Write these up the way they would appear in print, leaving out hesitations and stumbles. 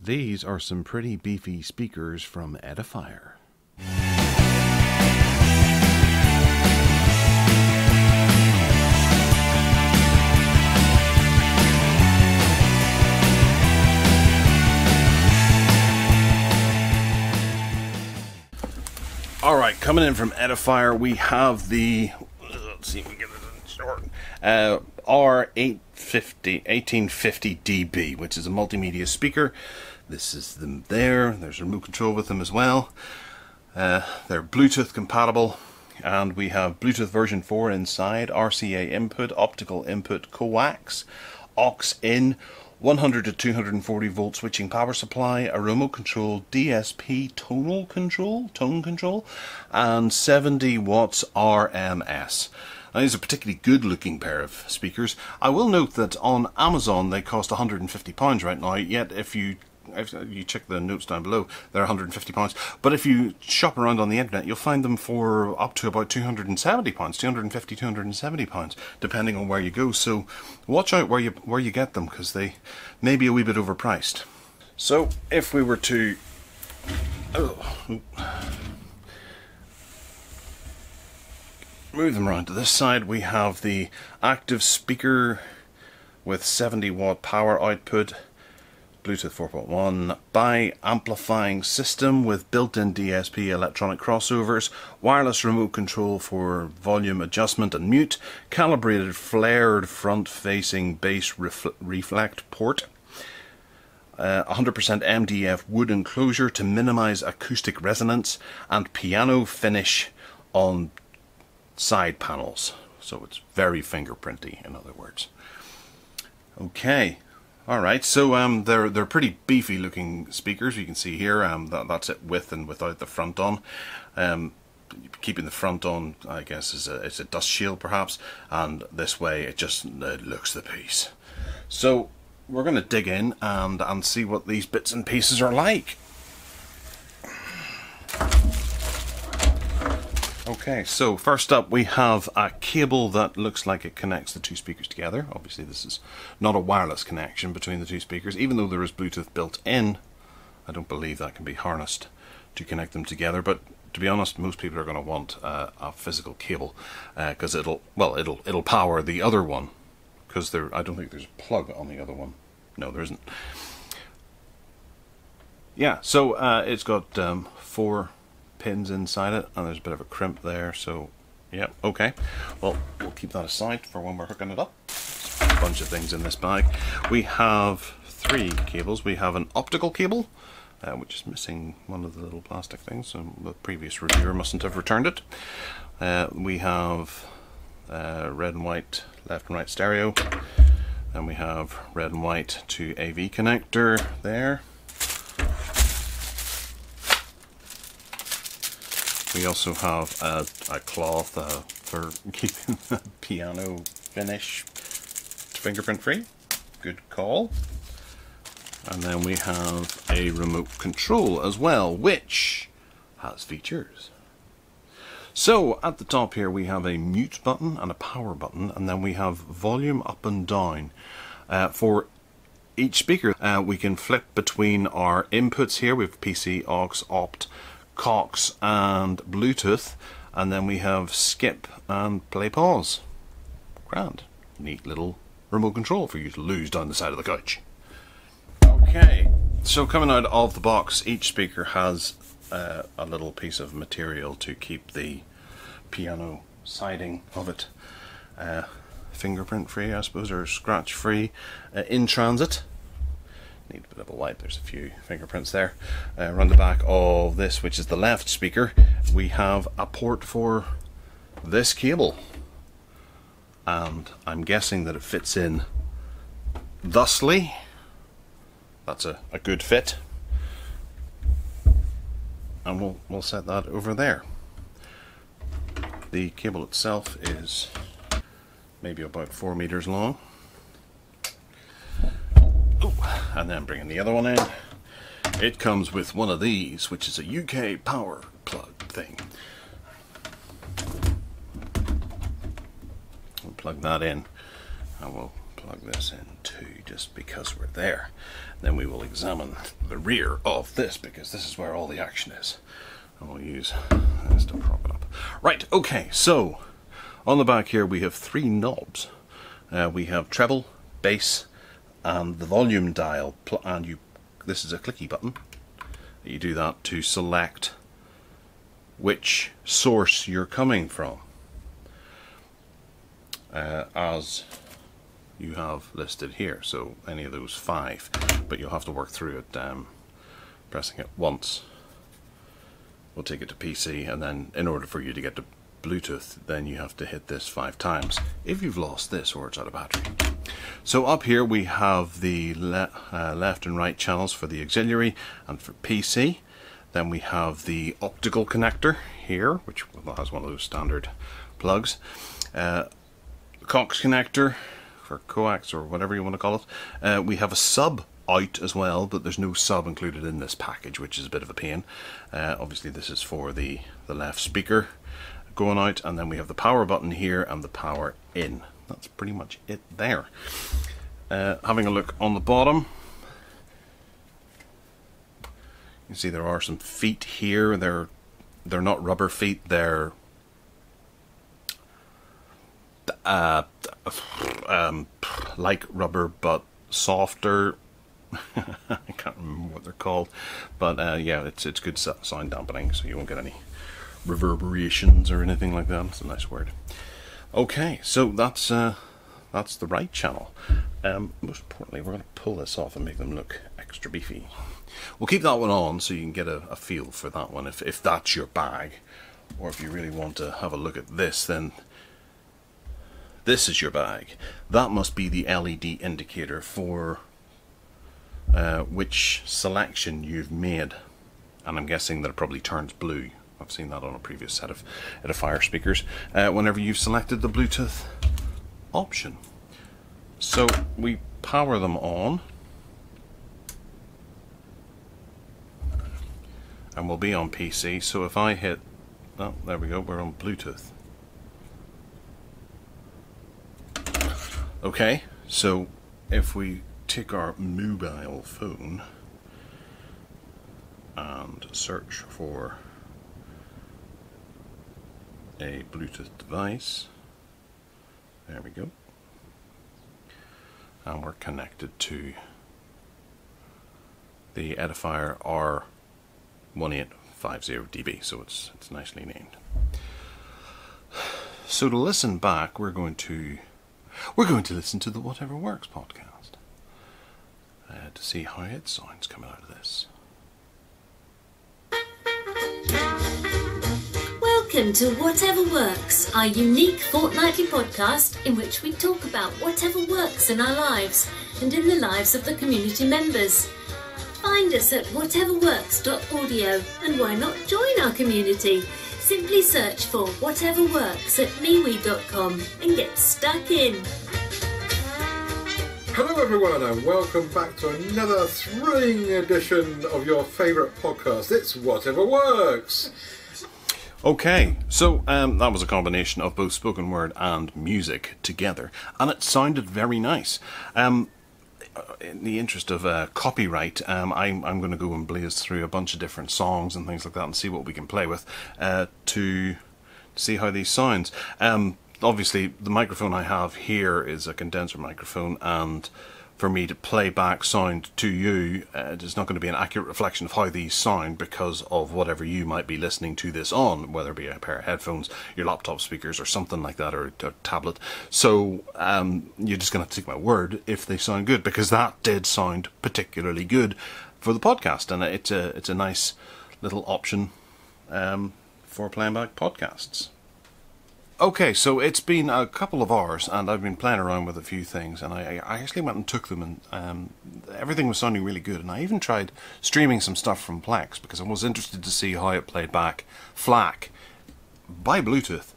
These are some pretty beefy speakers from Edifier. Alright, coming in from Edifier, we have the, let's see if we can get it in short, R1850DB, which is a multimedia speaker. This is them there. There's a remote control with them as well. They're Bluetooth compatible, and we have Bluetooth version 4 inside, RCA input, optical input, coax, aux in, 100 to 240 volt switching power supply, a remote control DSP tone control, and 70 watts RMS. Now, these are a particularly good looking pair of speakers. I will note that on Amazon they cost £150 right now, yet if you check the notes down below, they're £150. But if you shop around on the internet, you'll find them for up to about £270, £250, £270, depending on where you go. So watch out where you get them, because they may be a wee bit overpriced. So if we were to move them around to this side, we have the active speaker with 70 watt power output, Bluetooth 4.1, bi-amplifying system with built-in DSP electronic crossovers, wireless remote control for volume adjustment and mute, calibrated flared front-facing bass reflect port, 100% MDF wood enclosure to minimize acoustic resonance, and piano finish on side panels. So it's very fingerprinty, in other words. Okay. Alright, so they're pretty beefy looking speakers. You can see here that's it with and without the front on. Keeping the front on, I guess, is a dust shield perhaps, and this way it looks the piece. So we're going to dig in and see what these bits and pieces are like. Okay, so first up we have a cable that looks like it connects the two speakers together. Obviously this is not a wireless connection between the two speakers. Even though there is Bluetooth built in, I don't believe that can be harnessed to connect them together. But to be honest, most people are going to want a physical cable, because it'll power the other one. Because I don't think there's a plug on the other one. No, there isn't. Yeah, so it's got 4 pins inside it, and there's a bit of a crimp there, so yeah, okay, well, we'll keep that aside for when we're hooking it up. There's a bunch of things in this bag. We have 3 cables. We have an optical cable, which is missing one of the little plastic things, so the previous reviewer mustn't have returned it. We have red and white left and right stereo, and we have red and white to AV connector there. We also have a cloth for keeping the piano finish fingerprint free. Good call. And then we have a remote control as well, which has features. So at the top here we have a mute button and a power button, and then we have volume up and down. For each speaker we can flip between our inputs here. We have PC, aux, opt, coax and Bluetooth, and then we have skip and play pause. Grand. Neat little remote control for you to lose down the side of the couch. Okay, so coming out of the box, each speaker has a little piece of material to keep the piano siding of it fingerprint free, I suppose, or scratch free, in transit. Need a bit of a wipe, there's a few fingerprints there. Around the back of this, which is the left speaker, we have a port for this cable, and I'm guessing that it fits in thusly. That's a good fit, and we'll set that over there. The cable itself is maybe about 4 meters long. And then bringing the other one in, it comes with one of these, which is a UK power plug thing. We'll plug that in, and we'll plug this in too, just because we're there. Then we will examine the rear of this, because this is where all the action is. And we'll use this to prop it up. Right, okay, so on the back here we have 3 knobs. We have treble, bass, and the volume dial, and this is a clicky button. You do that to select which source you're coming from, as you have listed here. So any of those 5, but you'll have to work through it. Pressing it once will take it to PC, and then in order for you to get to Bluetooth, then you have to hit this 5 times if you've lost this or it's out of battery. So up here we have the left and right channels for the auxiliary and for PC. Then we have the optical connector here, which has one of those standard plugs. Cox connector for coax, or whatever you want to call it. We have a sub out as well, but there's no sub included in this package, which is a bit of a pain. Obviously this is for the left speaker going out, and then we have the power button here and the power in. That's pretty much it there. Having a look on the bottom, you see there are some feet here. They're not rubber feet, they're like rubber but softer. I can't remember what they're called, but yeah, it's good sound dampening, so you won't get any reverberations or anything like that. It's a nice word. Okay, so that's the right channel. Most importantly, we're going to pull this off and make them look extra beefy. We'll keep that one on so you can get a feel for that one if that's your bag, or if you really want to have a look at this, then this is your bag. That must be the LED indicator for which selection you've made, and I'm guessing that it probably turns blue. I've seen that on a previous set of Edifier speakers whenever you've selected the Bluetooth option. So we power them on, and we'll be on PC. So if I hit, oh, there we go, we're on Bluetooth. Okay, so if we take our mobile phone and search for a Bluetooth device, there we go, and we're connected to the Edifier R1850DB, so it's nicely named. So to listen back, we're going to listen to the Whatever Works podcast to see how it sounds coming out of this. Welcome to Whatever Works, our unique fortnightly podcast in which we talk about whatever works in our lives and in the lives of the community members. Find us at whateverworks.audio, and why not join our community? Simply search for Whatever Works at MeWe.com and get stuck in. Hello everyone, and welcome back to another thrilling edition of your favourite podcast. It's Whatever Works. Okay, so that was a combination of both spoken word and music together, and it sounded very nice. In the interest of copyright, I'm going to go and blaze through a bunch of different songs and things like that and see what we can play with to see how these sounds. Obviously, the microphone I have here is a condenser microphone, and for me to play back sound to you, it's not going to be an accurate reflection of how these sound because of whatever you might be listening to this on, whether it be a pair of headphones, your laptop speakers, or something like that, or a tablet. So you're just going to have to take my word if they sound good, because that did sound particularly good for the podcast, and it's a nice little option for playing back podcasts. Okay, so it's been a couple of hours and I've been playing around with a few things, and I actually went and took them, and everything was sounding really good, and I even tried streaming some stuff from Plex because I was interested to see how it played back FLAC by Bluetooth,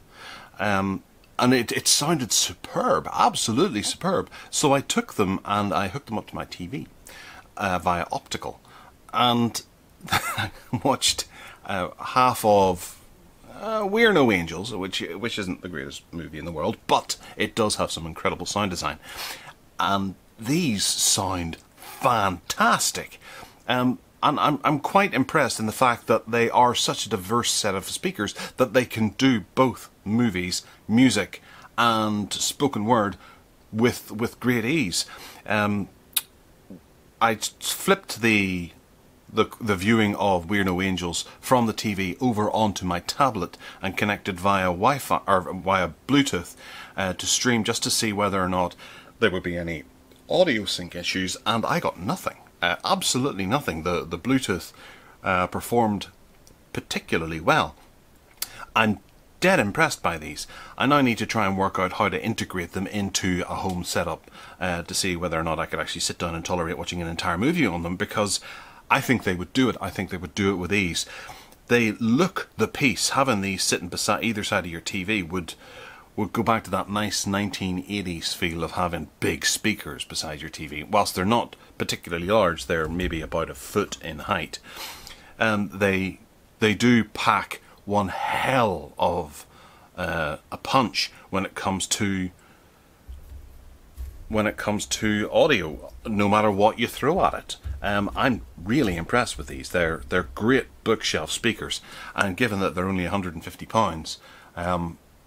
and it sounded superb, absolutely superb. So I took them and I hooked them up to my TV via Optical, and watched half of We're No Angels, which isn't the greatest movie in the world, but it does have some incredible sound design. and these sound fantastic. And I'm quite impressed in the fact that they are such a diverse set of speakers that they can do both movies, music and spoken word with great ease. I flipped the viewing of We're No Angels from the TV over onto my tablet and connected via Wi-Fi or via Bluetooth to stream, just to see whether or not there would be any audio sync issues, and I got nothing. Absolutely nothing. The Bluetooth performed particularly well. I'm dead impressed by these. I now need to try and work out how to integrate them into a home setup to see whether or not I could actually sit down and tolerate watching an entire movie on them, because I think they would do it. I think they would do it with ease. They look the piece. Having these sitting beside either side of your TV would go back to that nice 1980s feel of having big speakers beside your TV. Whilst they're not particularly large, they're maybe about a foot in height. They do pack one hell of a punch when it comes to audio, no matter what you throw at it. I'm really impressed with these. They're great bookshelf speakers, and given that they're only £150,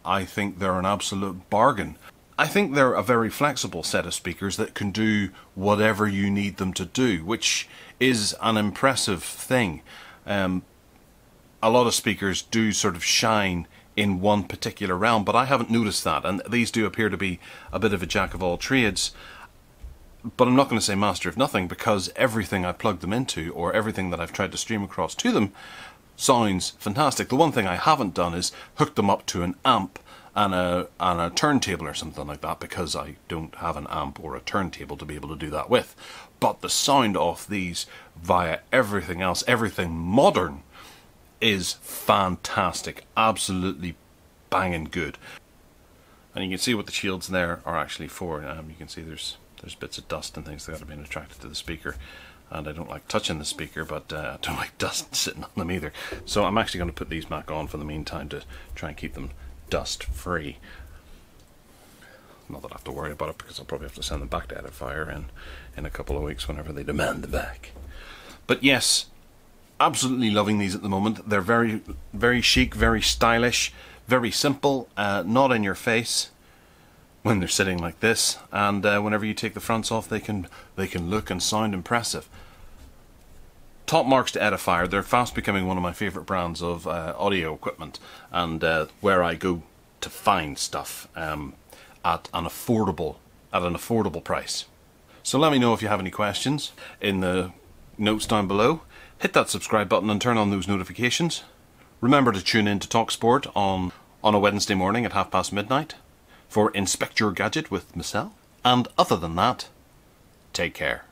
I think they're an absolute bargain. I think they're a very flexible set of speakers that can do whatever you need them to do, which is an impressive thing. A lot of speakers do sort of shine in one particular realm, but I haven't noticed that, and these do appear to be a bit of a jack of all trades. But I'm not going to say master of nothing, because everything I plug them into, or everything that I've tried to stream across to them, sounds fantastic. The one thing I haven't done is hook them up to an amp and a turntable or something like that, because I don't have an amp or a turntable to be able to do that with. But the sound off these via everything else, everything modern, is fantastic. Absolutely banging good. And you can see what the shields there are actually for. You can see there's bits of dust and things that have been attracted to the speaker, and I don't like touching the speaker, but I don't like dust sitting on them either. So I'm actually going to put these back on for the meantime to try and keep them dust free. Not that I have to worry about it, because I'll probably have to send them back to Edifier in a couple of weeks whenever they demand them back. But yes, absolutely loving these at the moment. They're very, very chic, very stylish, very simple, not in your face when they're sitting like this, and whenever you take the fronts off, they can look and sound impressive. Top marks to Edifier. They're fast becoming one of my favourite brands of audio equipment, and where I go to find stuff at an affordable price. So let me know if you have any questions in the notes down below. Hit that subscribe button and turn on those notifications. Remember to tune in to TalkSport on a Wednesday morning at midnight for Inspect Your Gadget with myself. And other than that, take care.